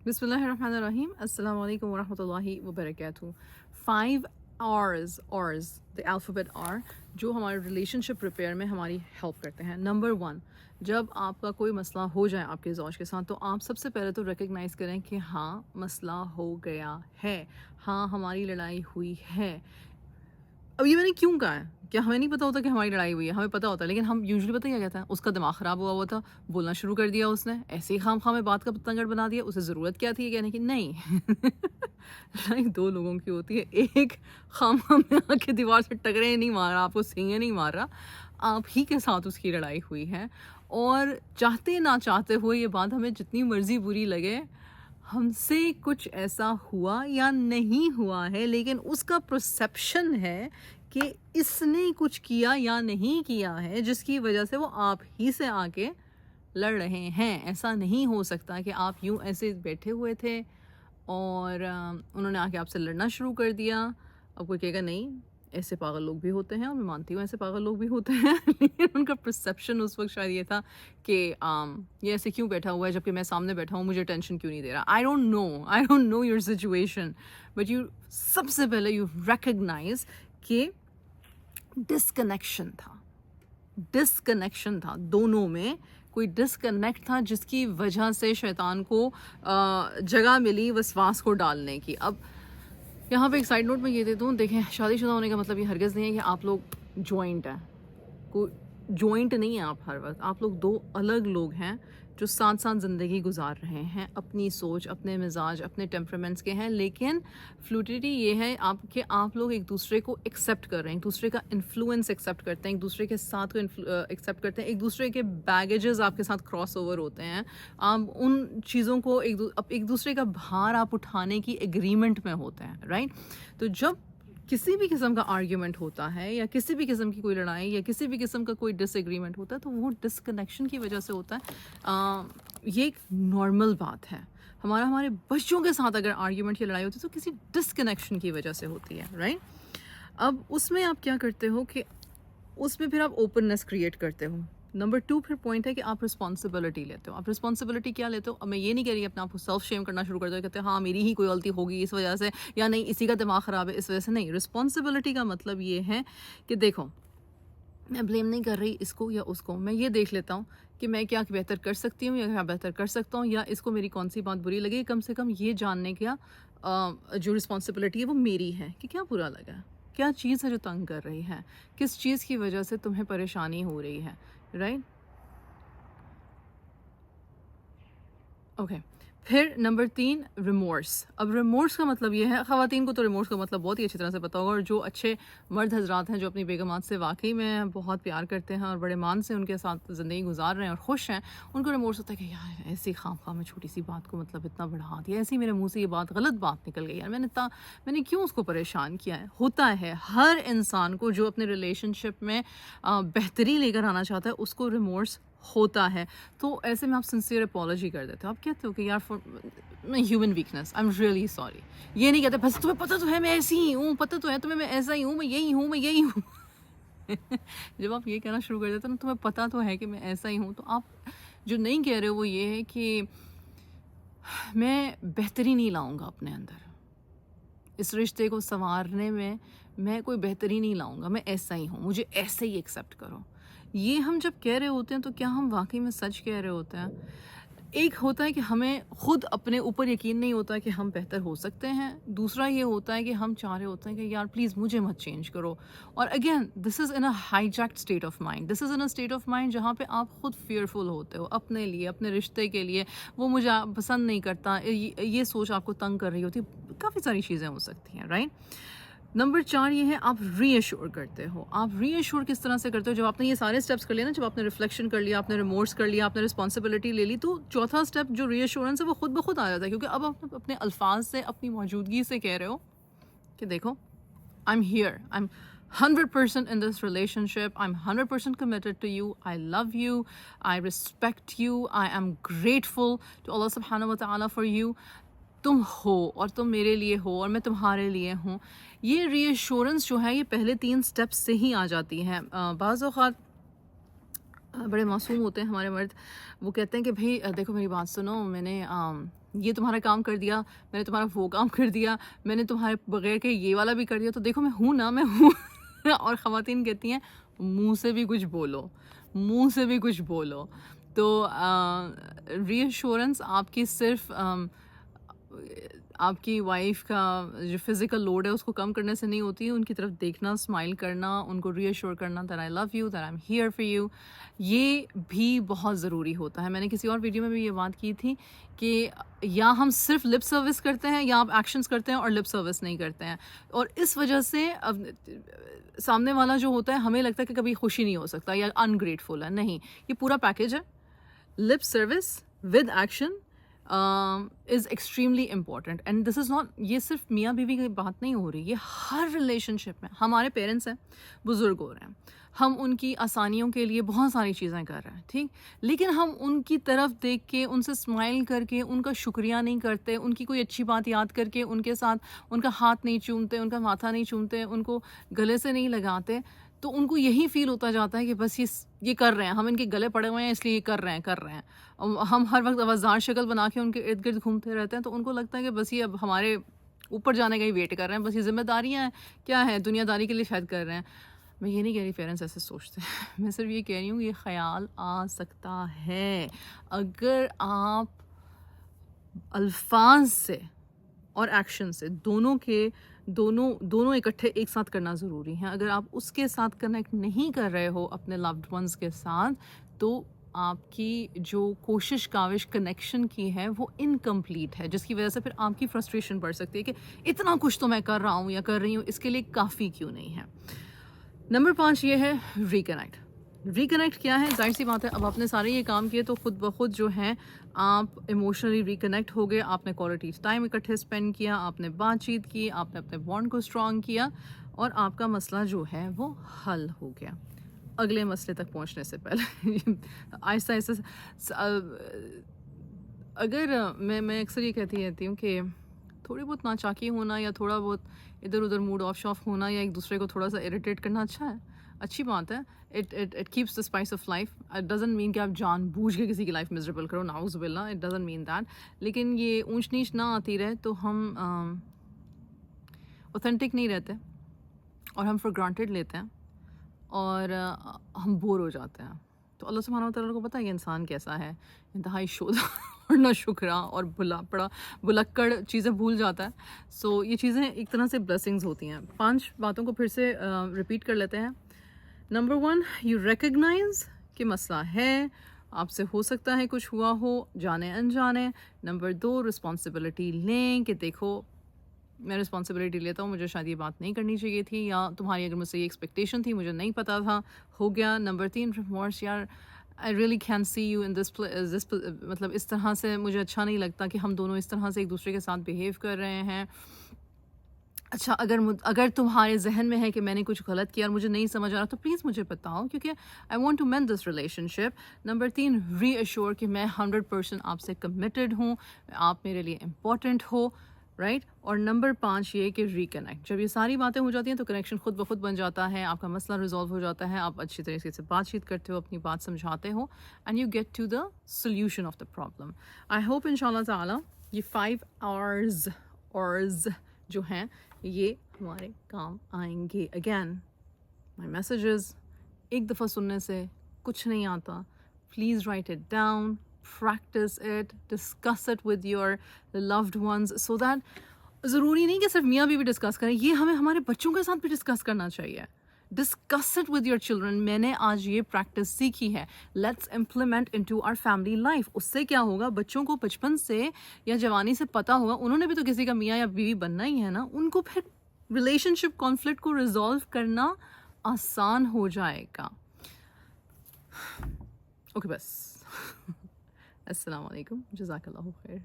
Bismillahirrahmanirrahim. Assalamu alaikum wa rahmatullahi wa barakatuh. 5 R's, the alphabet R, जो हमारे relationship repair में हमारी help करते हैं. नंबर 1, जब आपका कोई मसला हो जाए आपके ज़ौज के साथ, तो आप सबसे पहले तो रिकग्नाइज़ करें कि हाँ मसला हो गया है, हाँ हमारी लड़ाई हुई है. अब ये मैंने क्यों कहा है? क्या हमें नहीं पता होता कि हमारी लड़ाई हुई है? हमें पता होता है, लेकिन हम यूजुअली पता क्या कहता है, उसका दिमाग ख़राब हुआ था, बोलना शुरू कर दिया उसने, ऐसे ही खाम में बात का पतंगड़ बना दिया. उसे ज़रूरत क्या थी ये कहने की? नहीं. लड़ाई 2 लोगों की होती है. एक खाम में आके दीवार से टकरे नहीं मार रहा, आपको सींगे नहीं मार रहा, आप ही के साथ उसकी लड़ाई हुई है. और चाहते ना चाहते हुए ये बात हमें जितनी मर्ज़ी बुरी लगे, हमसे कुछ ऐसा हुआ या नहीं हुआ है, लेकिन उसका परसेप्शन है कि इसने कुछ किया या नहीं किया है, जिसकी वजह से वो आप ही से आके लड़ रहे हैं. ऐसा नहीं हो सकता कि आप यूं ऐसे बैठे हुए थे और उन्होंने आके आपसे लड़ना शुरू कर दिया. अब कोई कहेगा नहीं, ऐसे पागल लोग भी होते हैं, और मैं मानती हूँ ऐसे पागल लोग भी होते हैं. लेकिन उनका परसेप्शन उस वक्त शायद ये था कि ये ऐसे क्यों बैठा हुआ है जबकि मैं सामने बैठा हूँ, मुझे टेंशन क्यों नहीं दे रहा. I don't know your situation, but you सबसे पहले यू रिकग्नाइज कि डिस्कनेक्शन था दोनों में. कोई डिस्कनेक्ट था जिसकी वजह से शैतान को जगह मिली वसवास को डालने की. अब यहाँ पे एक साइड नोट में ये देता हूँ, देखें, शादीशुदा होने का मतलब ये हरगिज़ नहीं है कि आप लोग जॉइंट हैं. कोई जॉइंट नहीं है आप हर वक्त. आप लोग 2 अलग लोग हैं जो साथ साथ ज़िंदगी गुजार रहे हैं, अपनी सोच, अपने मिजाज, अपने टेम्परामेंट्स के हैं. लेकिन फ्लूडिटी ये है कि आप लोग एक दूसरे को एक्सेप्ट कर रहे हैं, एक दूसरे का इन्फ्लुएंस एक्सेप्ट करते हैं, एक दूसरे के साथ को एक्सेप्ट करते हैं, एक दूसरे के बैगेजेस आपके साथ क्रॉस ओवर होते हैं. आप उन चीज़ों को एक दूसरे का भार आप उठाने की एग्रीमेंट में होते हैं, राइट. तो जब किसी भी किस्म का आर्ग्यूमेंट होता है या किसी भी किस्म की कोई लड़ाई या किसी भी किस्म का कोई डिसएग्रीमेंट होता है, तो वो डिसकनेक्शन की वजह से होता है. ये एक नॉर्मल बात है. हमारे बच्चों के साथ अगर आर्ग्यूमेंट या लड़ाई होती है तो किसी डिसकनेक्शन की वजह से होती है, राइट. अब उसमें आप क्या करते हो कि उसमें फिर आप ओपननेस क्रिएट करते हो. नंबर 2 फिर पॉइंट है कि आप रिस्पॉन्सिबिलिटी लेते हो. आप रिस्पॉन्सिबिलिटी क्या लेते हो? अब मैं ये नहीं कह रही अपने आप को सेल्फ शेम करना शुरू कर दो, कहते हैं हाँ मेरी ही कोई गलती होगी इस वजह से, या नहीं इसी का दिमाग ख़राब है इस वजह से. नहीं, रिस्पॉन्सिबिलिटी का मतलब ये है कि देखो, मैं ब्लेम नहीं कर रही इसको या उसको, मैं ये देख लेता हूँ कि मैं क्या बेहतर कर सकती हूँ या क्या बेहतर कर सकता हूँ, या इसको मेरी कौन सी बात बुरी लगी. कम से कम ये जानने का जो रिस्पॉन्सिबिलिटी है वो मेरी है कि क्या बुरा लगा, क्या चीज़ है जो तंग कर रही है, किस चीज़ की वजह से तुम्हें परेशानी हो रही है, राइट. ओके. फिर नंबर 3, रिमोर्स. अब रिमोर्स का मतलब ये है, ख़वातीन को तो रिमोर्स का मतलब बहुत ही अच्छी तरह से पता होगा, और जो अच्छे मर्द हजरात हैं जो अपनी बेगमात से वाकई में बहुत प्यार करते हैं और बड़े मान से उनके साथ ज़िंदगी गुजार रहे हैं और खुश हैं, उनको रिमोर्स होता है कि यार ऐसी खाम में छोटी सी बात को मतलब इतना बढ़ा दिया, ऐसी मेरे मुँह से ये बात गलत बात निकल गई, यार मैंने क्यों उसको परेशान किया है. होता है हर इंसान को जो अपने रिलेशनशिप में बेहतरी लेकर आना चाहता है, उसको रिमोर्स होता है. तो ऐसे में आप सिंसियर अपॉलॉजी कर देते हो. आप कहते हो कि यार for human weakness, I am really sorry. ये नहीं कहते बस तुम्हें पता तो है मैं ऐसी ही हूँ, पता तो है तुम्हें मैं ऐसा ही हूँ, मैं यही हूँ. जब आप ये कहना शुरू कर देते हो ना, तुम्हें पता तो है कि मैं ऐसा ही हूँ, तो आप जो नहीं कह रहे हो वो ये है कि मैं बेहतरी नहीं लाऊंगा अपने अंदर, इस रिश्ते को संवारने में मैं कोई बेहतरी नहीं लाऊंगा, मैं ऐसा ही हूँ, मुझे ऐसे ही एक्सेप्ट करो. ये हम जब कह रहे होते हैं तो क्या हम वाकई में सच कह रहे होते हैं? एक होता है कि हमें खुद अपने ऊपर यकीन नहीं होता कि हम बेहतर हो सकते हैं. दूसरा ये होता है कि हम चाह रहे होते हैं कि यार प्लीज़ मुझे मत चेंज करो. और again this is in a hijacked state of mind. This is in a state of mind जहाँ पे आप खुद फेयरफुल होते हो अपने लिए, अपने रिश्ते के लिए. वो मुझे पसंद नहीं करता, ये सोच आपको तंग कर रही होती. काफ़ी सारी चीज़ें हो सकती हैं, राइट. नंबर 4 ये है, आप रीअश्योर करते हो. आप रीअश्योर किस तरह से करते हो? जब आपने ये सारे स्टेप्स कर लिए ना, जब आपने रिफ्लेक्शन कर लिया, आपने रिमोर्स कर लिया, आपने रिस्पॉन्सिबिलिटी ले ली, तो चौथा स्टेप जो रीअश्योरेंस है वो खुद ब खुद आ जाता है, क्योंकि अब आप अपने अल्फाज से, अपनी मौजूदगी से कह रहे हो कि देखो, I am here, I am 100% in this relationship, I'm 100% committed to you, I love you, I respect you, I am grateful to Allah subhanahu wa ta'ala for you. तुम हो और तुम मेरे लिए हो और मैं तुम्हारे लिए हूँ. ये रीअश्योरेंस जो है ये पहले 3 स्टेप्स से ही आ जाती हैं. बाज़ औक़ात बड़े मासूम होते हैं हमारे मर्द, वो कहते हैं कि भाई देखो मेरी बात सुनो, मैंने یہ تمہارا کام کر دیا، میں نے تمہارا وہ کام کر دیا، میں نے تمہارے بغیر کہ یہ والا بھی کر دیا، تو دیکھو میں ہوں نا، میں ہوں اور خواتین کہتی ہیں منہ سے بھی کچھ بولو، منہ سے بھی کچھ بولو. تو ری ایشورنس آپ کی صرف آپ کی وائف کا جو فزیکل لوڈ ہے اس کو کم کرنے سے نہیں ہوتی، ان کی طرف دیکھنا، اسمائل کرنا، ان کو ری ایشور کرنا that I love you, that I am here for you, یہ بھی بہت ضروری ہوتا ہے. میں نے کسی اور ویڈیو میں بھی یہ بات کی تھی کہ یا ہم صرف لپ سروس کرتے ہیں یا آپ ایکشنز کرتے ہیں اور لپ سروس نہیں کرتے ہیں، اور اس وجہ سے اب سامنے والا جو ہوتا ہے ہمیں لگتا ہے کہ کبھی خوشی نہیں ہو سکتا یا انگریٹفل ہے. نہیں، یہ پورا پیکیج ہے. Lip service with action is extremely important, and this is not, یہ صرف میاں بیوی کی بات نہیں ہو رہی، یہ ہر ریلیشن شپ میں. ہمارے پیرنٹس ہیں، بزرگ ہو رہے ہیں، ہم ان کی آسانیوں کے لیے بہت ساری چیزیں کر رہے ہیں، ٹھیک، لیکن ہم ان کی طرف دیکھ کے، ان سے اسمائل کر کے ان کا شکریہ نہیں کرتے، ان کی کوئی اچھی بات یاد کر کے ان کے ساتھ ان کا ہاتھ نہیں چومتے، ان کا ماتھا نہیں چومتے، ان کو گلے سے نہیں لگاتے، تو ان کو یہی فیل ہوتا جاتا ہے کہ بس یہ کر رہے ہیں، ہم ان کے گلے پڑے ہوئے ہیں اس لیے یہ کر رہے ہیں. ہم ہر وقت آوازار شکل بنا کے ان کے ارد گرد گھومتے رہتے ہیں، تو ان کو لگتا ہے کہ بس یہ اب ہمارے اوپر جانے کا ہی ویٹ کر رہے ہیں، بس یہ ذمہ داریاں ہیں کیا ہے، دنیا داری کے لیے شاید کر رہے ہیں. میں یہ نہیں کہہ رہی پیرنٹس ایسے سوچتے ہیں، میں صرف یہ کہہ رہی ہوں یہ خیال آ سکتا ہے اگر آپ الفاظ سے اور ایکشن سے دونوں اکٹھے ایک ساتھ کرنا ضروری ہے. اگر آپ اس کے ساتھ کنیکٹ نہیں کر رہے ہو اپنے لوڈ ونس کے ساتھ، تو آپ کی جو کوشش کاوش کنیکشن کی ہے وہ انکمپلیٹ ہے، جس کی وجہ سے پھر آپ کی فرسٹریشن بڑھ سکتی ہے کہ اتنا کچھ تو میں کر رہا ہوں یا کر رہی ہوں، اس کے لیے کافی کیوں نہیں ہے. نمبر 5 یہ ہے ریکنیکٹ. ریکنیکٹ کیا ہے؟ ظاہر سی بات ہے اب آپ نے سارے یہ کام کیے تو خود بخود جو ہے آپ ایموشنلی ریکنیکٹ ہو گئے، آپ نے کوالٹی ٹائم اکٹھے اسپینڈ کیا، آپ نے بات چیت کی، آپ نے اپنے بانڈ کو اسٹرانگ کیا، اور آپ کا مسئلہ جو ہے وہ حل ہو گیا. اگلے مسئلے تک پہنچنے سے پہلے آہستہ آہستہ اگر میں اکثر یہ کہتی رہتی ہوں کہ تھوڑی بہت ناچاکی ہونا یا تھوڑا بہت ادھر ادھر موڈ آف شاف ہونا یا ایک دوسرے کو تھوڑا سا اریٹیٹ کرنا اچھا ہے، اچھی بات ہے. It keeps the spice of life. It doesn't mean کہ آپ جان بوجھ کے کسی کی لائف مزریبل کرو، ناؤز باللہ، اٹ ڈزنٹ مین دیٹ. لیکن یہ اونچ نیچ نہ آتی رہے تو ہم اوتھینٹک نہیں رہتے اور ہم فار گرانٹیڈ لیتے ہیں اور ہم بور ہو جاتے ہیں. تو اللہ سبحانہ و تعالیٰ کو پتہ ہے کہ انسان کیسا ہے، انتہائی شودا اور نہ شکرا اور بلکڑ چیزیں بھول جاتا ہے. سو یہ چیزیں ایک طرح سے بلیسنگز ہوتی ہیں. 5 باتوں کو پھر سے ریپیٹ کر لیتے ہیں. نمبر 1، یو ریکگنائز کہ مسئلہ ہے، آپ سے ہو سکتا ہے کچھ ہوا ہو جانے انجانے. نمبر 2، رسپانسبلٹی لیں کہ دیکھو میں رسپانسبلٹی لیتا ہوں، مجھے شاید یہ بات نہیں کرنی چاہیے تھی، یا تمہاری اگر مجھ سے یہ ایکسپیکٹیشن تھی مجھے نہیں پتا تھا، ہو گیا. نمبر 3، ریمورس، یار I really can see you in this مطلب اس طرح سے مجھے اچھا نہیں لگتا کہ ہم دونوں اس طرح سے ایک دوسرے کے ساتھ بیہیو کر رہے ہیں. اچھا اگر تمہارے ذہن میں ہے کہ میں نے کچھ غلط کیا اور مجھے نہیں سمجھ آ رہا تو پلیز مجھے بتاؤ، کیونکہ I want to mend this relationship. Number 3، reassure کہ میں 100% آپ سے کمیٹڈ ہوں، آپ میرے لیے امپورٹنٹ ہو، رائٹ. اور نمبر 5 یہ کہ ریکنیکٹ. جب یہ ساری باتیں ہو جاتی ہیں تو کنیکشن خود بخود بن جاتا ہے، آپ کا مسئلہ ریزالو ہو جاتا ہے، آپ اچھی طریقے سے بات چیت کرتے ہو، اپنی بات سمجھاتے ہو، and you get to the solution of the problem. I hope ان شاء اللہ تعالیٰ یہ 5 آورز جو ہیں یہ ہمارے کام آئیں گے. اگین مائی میسیجز، ایک دفعہ سننے سے کچھ نہیں آتا. Please write it down, practice it, discuss it with your loved ones, so that ضروری نہیں کہ صرف میاں بیوی ڈسکس کریں، یہ ہمیں ہمارے بچوں کے ساتھ بھی ڈسکس کرنا چاہیے. Discuss it with your children. میں نے آج یہ پریکٹس سیکھی ہے، let's implement in to our family life. اس سے کیا ہوگا، بچوں کو بچپن سے یا جوانی سے پتہ ہوگا، انہوں نے بھی تو کسی کا میاں یا بیوی بننا ہی ہے نا، ان کو پھر ریلیشن شپ کانفلکٹ کو ریزالو کرنا آسان ہو جائے گا. اوکے بس السلام علیکم، جزاک اللہ خیر.